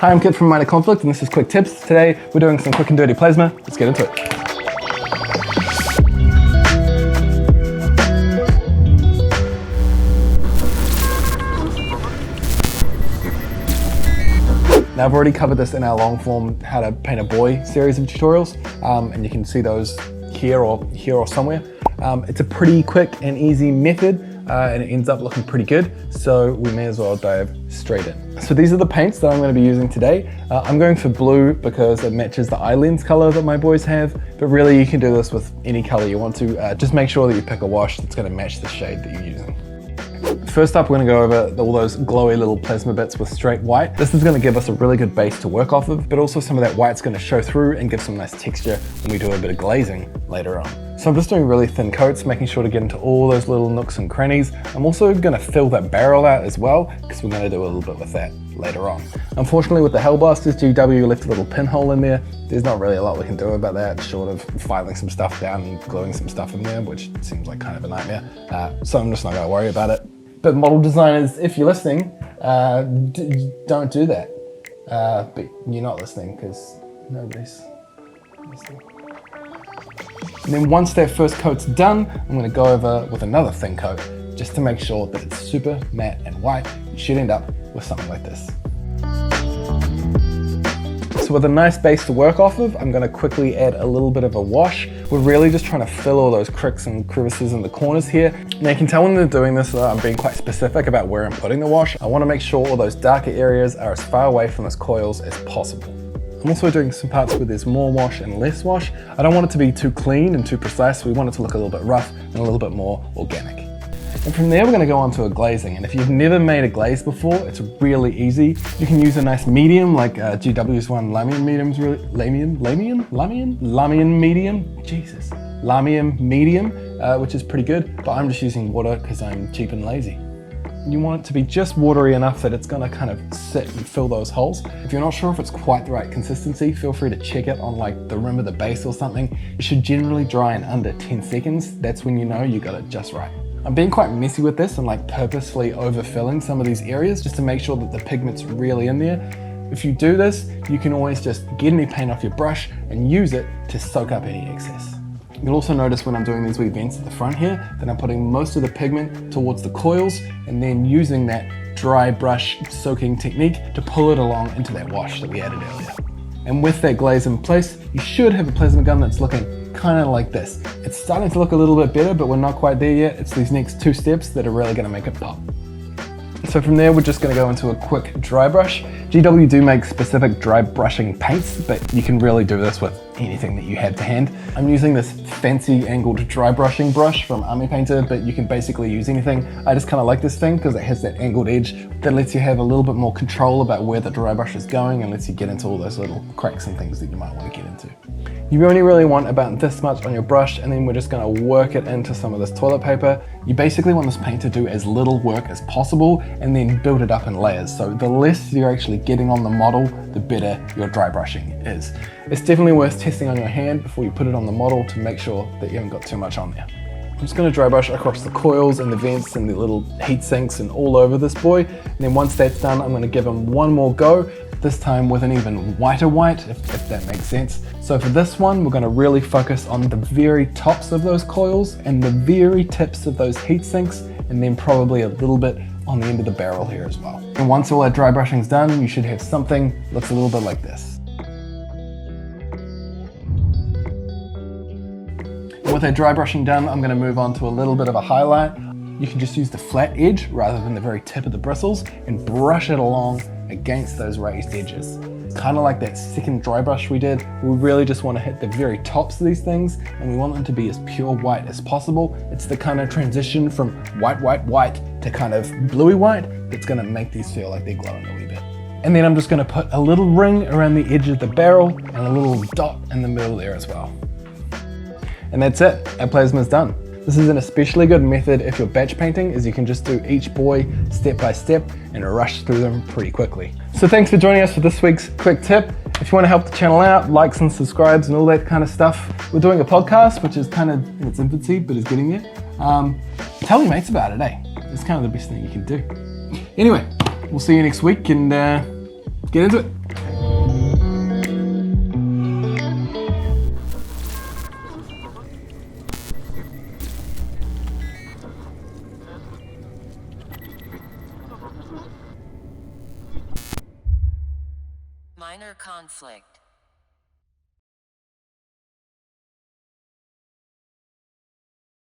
Hi, I'm Kit from Minor Conflict, and this is Quick Tips. Today, we're doing some quick and dirty plasma. Let's get into it. Now, I've already covered this in our long form How to Paint a Boy series of tutorials, and you can see those here or somewhere. It's a pretty quick and easy method, and it ends up looking pretty good, so we may as well dive straight in. So these are the paints that I'm going to be using today. I'm going for blue because it matches the eye lens color that my boys have, but really you can do this with any color you want to. Just make sure that you pick a wash that's going to match the shade that you're using. First up, we're going to go over all those glowy little plasma bits with straight white. This is going to give us a really good base to work off of, but also some of that white's going to show through and give some nice texture when we do a bit of glazing later on. So I'm just doing really thin coats, making sure to get into all those little nooks and crannies. I'm also going to fill that barrel out as well, because we're going to do a little bit with that later on. Unfortunately, with the Hellblasters GW left a little pinhole in there. There's not really a lot we can do about that, short of filing some stuff down and gluing some stuff in there, which seems like kind of a nightmare. So I'm just not going to worry about it. But model designers, if you're listening, don't do that. But you're not listening because nobody's listening. And then once that first coat's done, I'm going to go over with another thin coat just to make sure that it's super matte and white. You should end up with something like this. So with a nice base to work off of, I'm going to quickly add a little bit of a wash. We're really just trying to fill all those cricks and crevices in the corners here. Now you can tell when they're doing this that I'm being quite specific about where I'm putting the wash. I want to make sure all those darker areas are as far away from those coils as possible. I'm also doing some parts where there's more wash and less wash. I don't want it to be too clean and too precise. We want it to look a little bit rough and a little bit more organic. And from there, we're going to go on to a glazing. And if you've never made a glaze before, it's really easy. You can use a nice medium, like GW's one, Lamian medium's really, Lamian medium, Jesus, Lamian medium, which is pretty good. But I'm just using water because I'm cheap and lazy. You want it to be just watery enough that it's going to kind of sit and fill those holes. If you're not sure if it's quite the right consistency, feel free to check it on like the rim of the base or something. It should generally dry in under 10 seconds. That's when you know you got it just right. I'm being quite messy with this and like purposefully overfilling some of these areas just to make sure that the pigment's really in there. If you do this, you can always just get any paint off your brush and use it to soak up any excess. You'll also notice when I'm doing these wee vents at the front here that I'm putting most of the pigment towards the coils and then using that dry brush soaking technique to pull it along into that wash that we added earlier. And with that glaze in place, you should have a plasma gun that's looking kind of like this. It's starting to look a little bit better, but we're not quite there yet. It's these next two steps that are really going to make it pop. So from there, we're just going to go into a quick dry brush. GW do make specific dry brushing paints, but you can really do this with anything that you have to hand. I'm using this fancy angled dry brushing brush from Army Painter, but you can basically use anything. I just kind of like this thing because it has that angled edge that lets you have a little bit more control about where the dry brush is going and lets you get into all those little cracks and things that you might want to get into. You only really want about this much on your brush, and then we're just going to work it into some of this toilet paper. You basically want this paint to do as little work as possible and then build it up in layers. So the less you're actually getting on the model, the better your dry brushing is. It's definitely worth testing on your hand before you put it on the model to make sure that you haven't got too much on there. I'm just going to dry brush across the coils and the vents and the little heat sinks and all over this boy. And then once that's done, I'm going to give him one more go, this time with an even whiter white, if that makes sense. So for this one, we're going to really focus on the very tops of those coils and the very tips of those heat sinks, and then probably a little bit on the end of the barrel here as well. And once all that dry brushing's done, you should have something that looks a little bit like this. And with that dry brushing done, I'm going to move on to a little bit of a highlight. You can just use the flat edge rather than the very tip of the bristles and brush it along against those raised edges. Kind of like that second dry brush we did. We really just want to hit the very tops of these things, and we want them to be as pure white as possible. It's the kind of transition from white, white, white to kind of bluey white that's going to make these feel like they're glowing a wee bit. And then I'm just going to put a little ring around the edge of the barrel and a little dot in the middle there as well. And that's it, our plasma's done. This is an especially good method if you're batch painting, as you can just do each boy step by step and rush through them pretty quickly. So thanks for joining us for this week's quick tip. If you want to help the channel out, likes and subscribes and all that kind of stuff. We're doing a podcast, which is kind of in its infancy, but is getting there. Tell your mates about it, eh? It's kind of the best thing you can do. Anyway, we'll see you next week and get into it. Minor conflict.